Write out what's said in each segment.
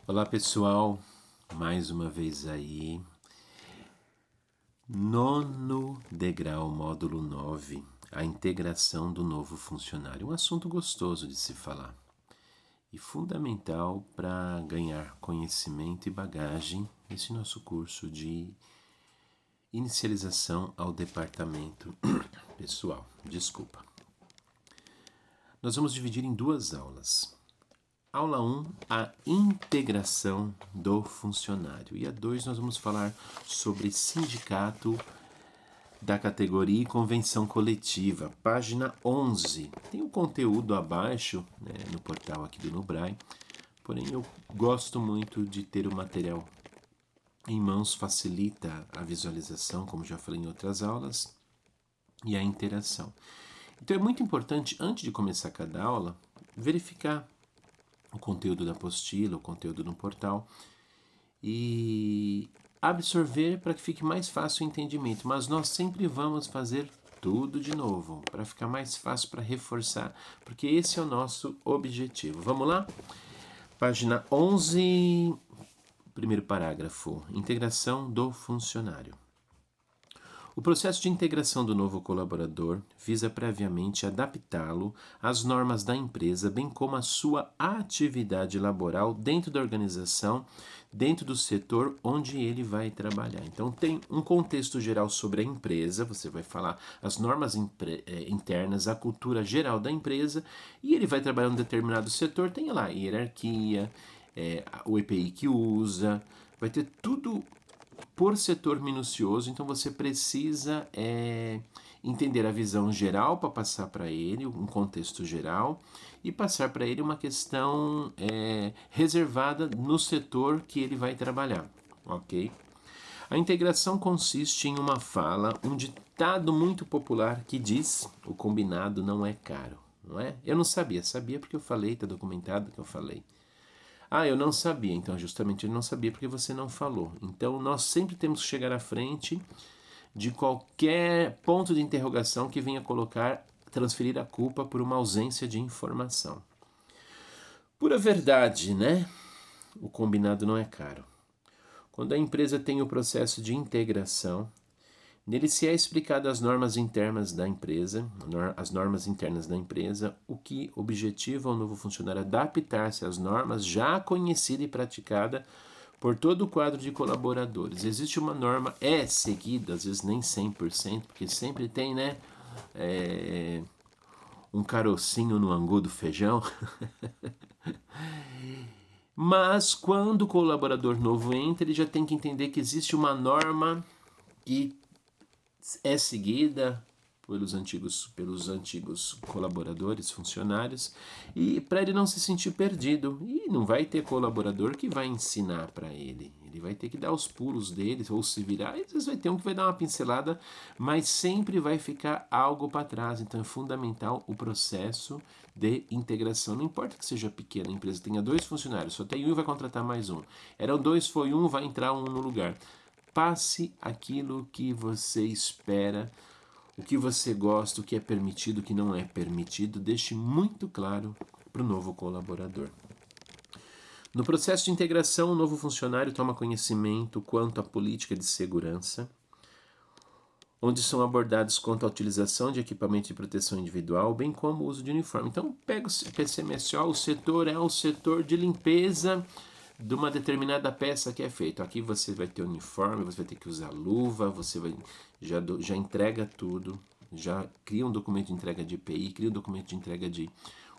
Olá pessoal, mais uma vez aí, nono degrau, módulo 9, a integração do novo funcionário. Um assunto gostoso de se falar e fundamental para ganhar conhecimento e bagagem nesse nosso curso de inicialização ao departamento pessoal. Desculpa. Nós vamos dividir em duas aulas. Aula 1, a integração do funcionário. E a 2, nós vamos falar sobre sindicato da categoria e convenção coletiva. Página 11. Tem o conteúdo abaixo, né, no portal aqui do Nubrae. Porém, eu gosto muito de ter o material em mãos, facilita a visualização, como já falei em outras aulas, e a interação. Então, é muito importante, antes de começar cada aula, verificar o conteúdo da apostila, o conteúdo no portal e absorver para que fique mais fácil o entendimento. Mas nós sempre vamos fazer tudo de novo para ficar mais fácil, para reforçar, porque esse é o nosso objetivo. Vamos lá? Página 11, primeiro parágrafo, integração do funcionário. O processo de integração do novo colaborador visa previamente adaptá-lo às normas da empresa, bem como à sua atividade laboral dentro da organização, dentro do setor onde ele vai trabalhar. Então, tem um contexto geral sobre a empresa, você vai falar as normas internas, a cultura geral da empresa, e ele vai trabalhar em um determinado setor, tem lá a hierarquia, o EPI que usa, vai ter tudo por setor minucioso, então você precisa entender a visão geral para passar para ele, um contexto geral, e passar para ele uma questão reservada no setor que ele vai trabalhar, ok? A integração consiste em uma fala, um ditado muito popular que diz: o combinado não é caro, não é? Eu não sabia porque eu falei, está documentado que eu falei. Ah, eu não sabia. Então, justamente ele não sabia porque você não falou. Então, nós sempre temos que chegar à frente de qualquer ponto de interrogação que venha transferir a culpa por uma ausência de informação. Pura verdade, né? O combinado não é caro. Quando a empresa tem o processo de integração, nele se é explicado as normas internas da empresa, o que objetiva o novo funcionário adaptar-se às normas já conhecida e praticada por todo o quadro de colaboradores. Existe uma norma, seguida, às vezes nem 100%, porque sempre tem, né, um carocinho no angu do feijão. Mas quando o colaborador novo entra, ele já tem que entender que existe uma norma que é seguida pelos antigos colaboradores, funcionários, e para ele não se sentir perdido. E não vai ter colaborador que vai ensinar para ele. Ele vai ter que dar os pulos dele, ou se virar, e às vezes vai ter um que vai dar uma pincelada, mas sempre vai ficar algo para trás. Então é fundamental o processo de integração. Não importa que seja pequena a empresa, tenha 2 funcionários, só tem um e vai contratar mais um. Eram 2, foi um, vai entrar um no lugar. Passe aquilo que você espera, o que você gosta, o que é permitido, o que não é permitido, deixe muito claro para o novo colaborador. No processo de integração, o novo funcionário toma conhecimento quanto à política de segurança, onde são abordados quanto à utilização de equipamento de proteção individual, bem como o uso de uniforme. Então, pega o PCMSO, o setor é o setor de limpeza de uma determinada peça que é feita. Aqui você vai ter uniforme, você vai ter que usar luva, você vai já entrega tudo, já cria um documento de entrega de EPI, cria um documento de entrega de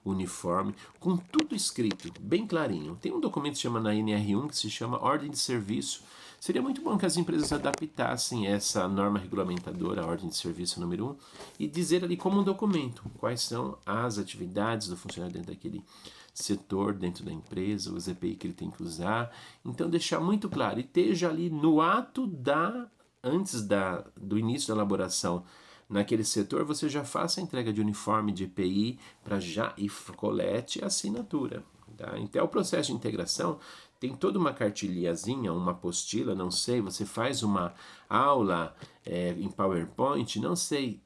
uniforme, com tudo escrito, bem clarinho. Tem um documento que se chama na NR1, que se chama Ordem de Serviço. Seria muito bom que as empresas adaptassem essa norma regulamentadora, a Ordem de Serviço número 1, e dizer ali como um documento quais são as atividades do funcionário dentro daquele setor, dentro da empresa, os EPI que ele tem que usar. Então, deixar muito claro. E esteja ali no ato antes do início da elaboração naquele setor, você já faça a entrega de uniforme de EPI para já e colete a assinatura. Tá? Então, o processo de integração tem toda uma cartilhazinha, uma apostila, não sei, você faz uma aula em PowerPoint, não sei,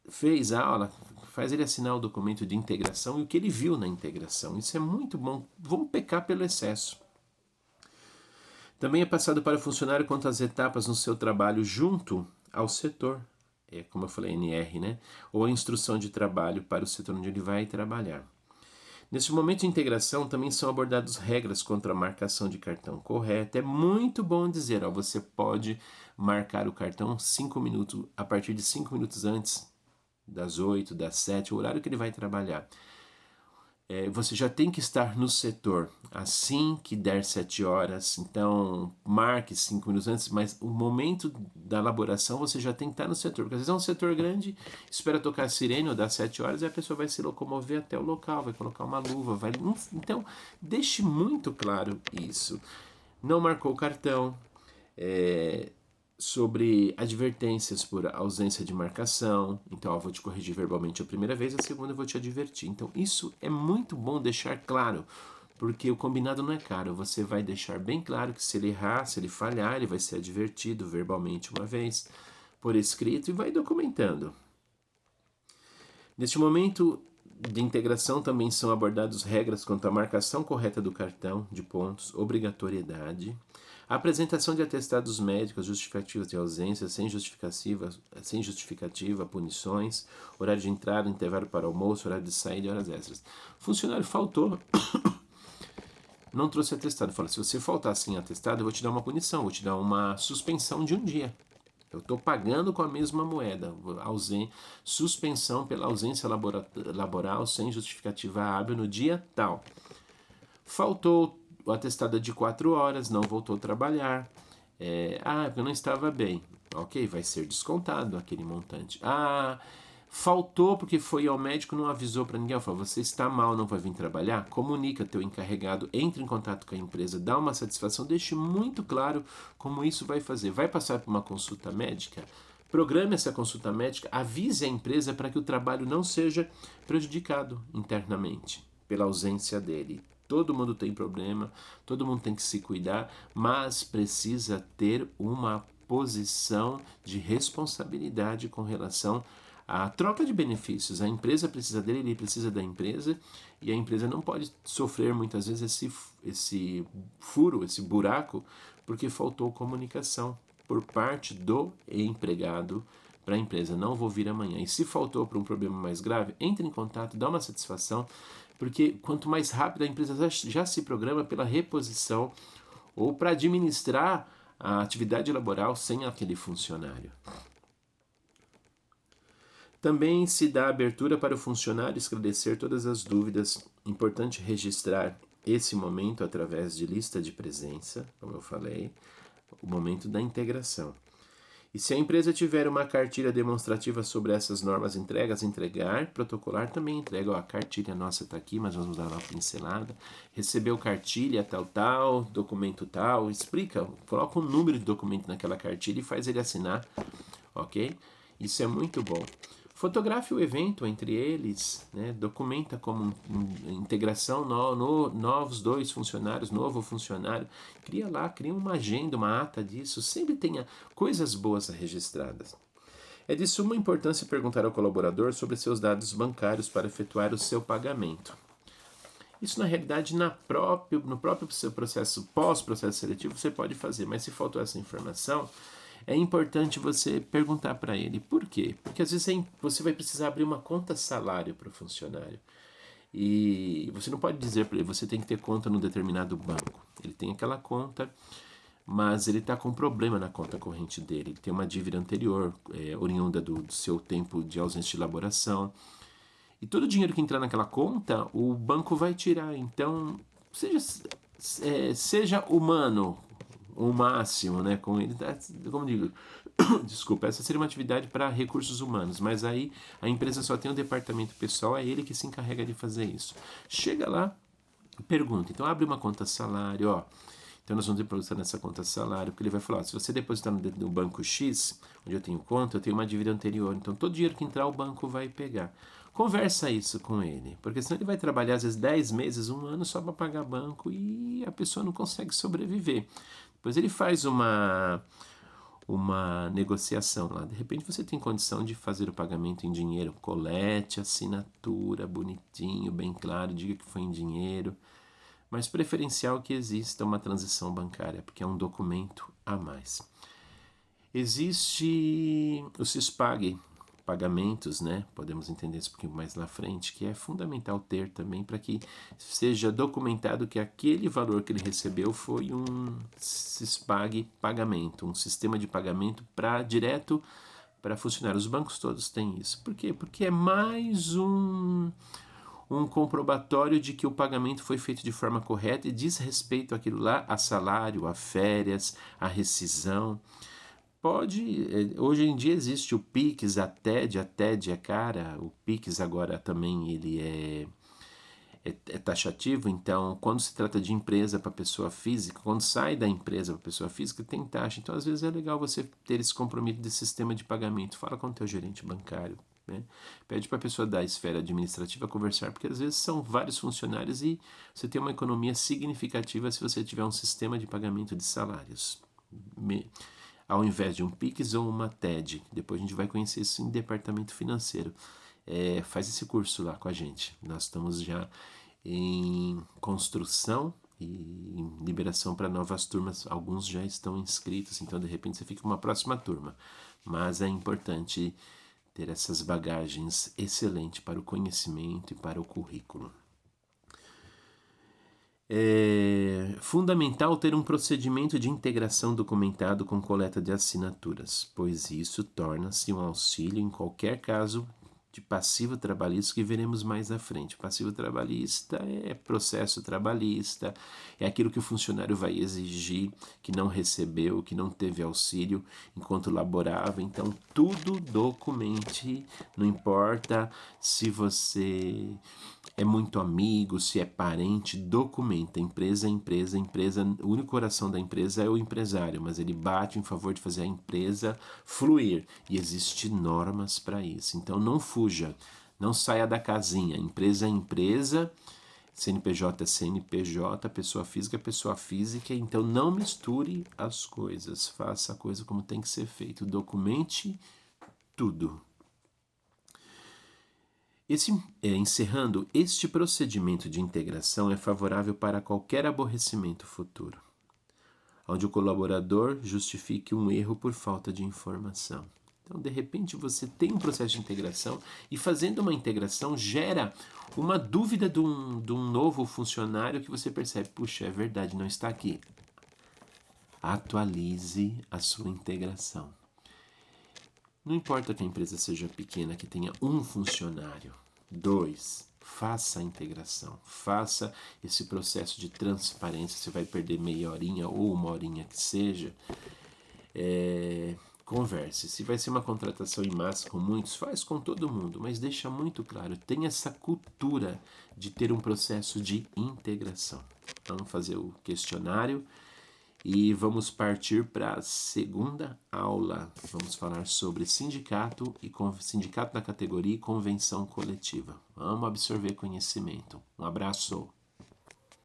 fez a aula, faz ele assinar o documento de integração e o que ele viu na integração. Isso é muito bom. Vamos pecar pelo excesso. Também é passado para o funcionário quanto às etapas no seu trabalho junto ao setor, como eu falei, NR, né? Ou a instrução de trabalho para o setor onde ele vai trabalhar. Nesse momento de integração, também são abordadas regras contra a marcação de cartão correta. É muito bom dizer, ó, você pode marcar o cartão 5 minutos, a partir de 5 minutos antes das 8, das 7, o horário que ele vai trabalhar. Você já tem que estar no setor assim que der 7 horas, então marque 5 minutos antes, mas o momento da elaboração você já tem que estar no setor, porque às vezes é um setor grande, espera tocar a sirene ou dar 7 horas e a pessoa vai se locomover até o local, vai colocar uma luva, vai... Então, deixe muito claro isso. Não marcou o cartão, sobre advertências por ausência de marcação. Então, eu vou te corrigir verbalmente a primeira vez, a segunda eu vou te advertir. Então, isso é muito bom deixar claro, porque o combinado não é caro. Você vai deixar bem claro que se ele errar, se ele falhar, ele vai ser advertido verbalmente uma vez, por escrito, e vai documentando. Neste momento de integração também são abordadas regras quanto à marcação correta do cartão de pontos, obrigatoriedade, a apresentação de atestados médicos, justificativas de ausência, sem justificativa, punições, horário de entrada, intervalo para almoço, horário de saída e horas extras. Funcionário faltou, não trouxe atestado. Fala, se você faltar sem atestado, eu vou te dar uma punição, vou te dar uma suspensão de um dia. Eu estou pagando com a mesma moeda. Suspensão pela ausência laboral sem justificativa hábil no dia tal. Faltou o atestado de 4 horas, não voltou a trabalhar. Porque eu não estava bem. Ok, vai ser descontado aquele montante. Faltou porque foi ao médico, não avisou para ninguém. Falou, você está mal, não vai vir trabalhar? Comunica teu encarregado, entre em contato com a empresa, dá uma satisfação, deixe muito claro como isso vai fazer. Vai passar por uma consulta médica? Programe essa consulta médica, avise a empresa para que o trabalho não seja prejudicado internamente pela ausência dele. Todo mundo tem problema, todo mundo tem que se cuidar, mas precisa ter uma posição de responsabilidade com relação à troca de benefícios. A empresa precisa dele, ele precisa da empresa, e a empresa não pode sofrer muitas vezes esse furo, esse buraco, porque faltou comunicação por parte do empregado para a empresa. Não vou vir amanhã. E se faltou para um problema mais grave, entre em contato, dá uma satisfação, porque quanto mais rápido a empresa já se programa pela reposição ou para administrar a atividade laboral sem aquele funcionário. Também se dá abertura para o funcionário esclarecer todas as dúvidas. Importante registrar esse momento através de lista de presença, como eu falei, o momento da integração. E se a empresa tiver uma cartilha demonstrativa sobre essas normas entregar, protocolar também entrega. A cartilha nossa está aqui, mas vamos dar uma pincelada. Recebeu cartilha tal, documento tal, explica, coloca um número de documento naquela cartilha e faz ele assinar, ok? Isso é muito bom. Fotografe o evento entre eles, né? Documenta como integração, novos 2 funcionários, novo funcionário. Cria uma agenda, uma ata disso. Sempre tenha coisas boas registradas. É de suma importância perguntar ao colaborador sobre seus dados bancários para efetuar o seu pagamento. Isso, na realidade, no próprio seu processo, pós-processo seletivo, você pode fazer, mas se faltou essa informação, é importante você perguntar para ele por quê. Porque às vezes você vai precisar abrir uma conta salário para o funcionário. E você não pode dizer para ele, você tem que ter conta num determinado banco. Ele tem aquela conta, mas ele está com problema na conta corrente dele. Ele tem uma dívida anterior, oriunda do seu tempo de ausência de elaboração. E todo o dinheiro que entrar naquela conta, o banco vai tirar. Então, seja humano o máximo, né, com ele, como digo, desculpa, essa seria uma atividade para recursos humanos, mas aí a empresa só tem um departamento pessoal, é ele que se encarrega de fazer isso. Chega lá, pergunta, então abre uma conta salário, então nós vamos depositar nessa conta salário, porque ele vai falar, se você depositar no banco X, onde eu tenho conta, eu tenho uma dívida anterior, então todo dinheiro que entrar o banco vai pegar. Conversa isso com ele, porque senão ele vai trabalhar às vezes 10 meses, 1 ano só para pagar banco e a pessoa não consegue sobreviver. Depois ele faz uma negociação lá. De repente você tem condição de fazer o pagamento em dinheiro. Colete, assinatura, bonitinho, bem claro, diga que foi em dinheiro. mas preferencial que exista uma transição bancária, porque é um documento a mais. Existe o CISPAG, pagamentos, né? Podemos entender isso um pouquinho mais na frente, que é fundamental ter também para que seja documentado que aquele valor que ele recebeu foi um CISPAG pagamento, um sistema de pagamento para direto para funcionários. Os bancos todos têm isso. Por quê? Porque é mais um comprobatório de que o pagamento foi feito de forma correta e diz respeito àquilo lá, a salário, a férias, a rescisão. Hoje em dia existe o Pix, a TED é cara, o Pix agora também ele é taxativo, então quando se trata de empresa para pessoa física, quando sai da empresa para pessoa física tem taxa, então às vezes é legal você ter esse compromisso de sistema de pagamento, fala com o teu gerente bancário, né? Pede para a pessoa da esfera administrativa conversar, porque às vezes são vários funcionários e você tem uma economia significativa se você tiver um sistema de pagamento de salários. Ao invés de um Pix ou uma TED. Depois a gente vai conhecer isso em departamento financeiro. Faz esse curso lá com a gente. Nós estamos já em construção e em liberação para novas turmas. Alguns já estão inscritos, então de repente você fica uma próxima turma. Mas é importante ter essas bagagens excelentes para o conhecimento e para o currículo. É fundamental ter um procedimento de integração documentado com coleta de assinaturas, pois isso torna-se um auxílio em qualquer caso de passivo trabalhista que veremos mais à frente. Passivo trabalhista é processo trabalhista, é aquilo que o funcionário vai exigir, que não recebeu, que não teve auxílio enquanto laborava. Então, tudo documente, não importa se você é muito amigo, se é parente, documenta. Empresa é empresa, empresa, o único coração da empresa é o empresário, mas ele bate em favor de fazer a empresa fluir. E existem normas para isso. Então não fuja, não saia da casinha. Empresa é empresa, CNPJ é CNPJ, pessoa física é pessoa física. Então não misture as coisas. Faça a coisa como tem que ser feito. Documente tudo. Encerrando, este procedimento de integração é favorável para qualquer aborrecimento futuro, onde o colaborador justifique um erro por falta de informação. Então, de repente, você tem um processo de integração e fazendo uma integração gera uma dúvida de um novo funcionário que você percebe, puxa, é verdade, não está aqui. Atualize a sua integração. Não importa que a empresa seja pequena, que tenha um funcionário. 2, faça a integração, faça esse processo de transparência. Você vai perder meia horinha ou uma horinha que seja. Converse. Se vai ser uma contratação em massa com muitos, faz com todo mundo, mas deixa muito claro, tem essa cultura de ter um processo de integração. Vamos fazer o questionário. E vamos partir para a segunda aula. Vamos falar sobre sindicato da categoria e convenção coletiva. Vamos absorver conhecimento. Um abraço.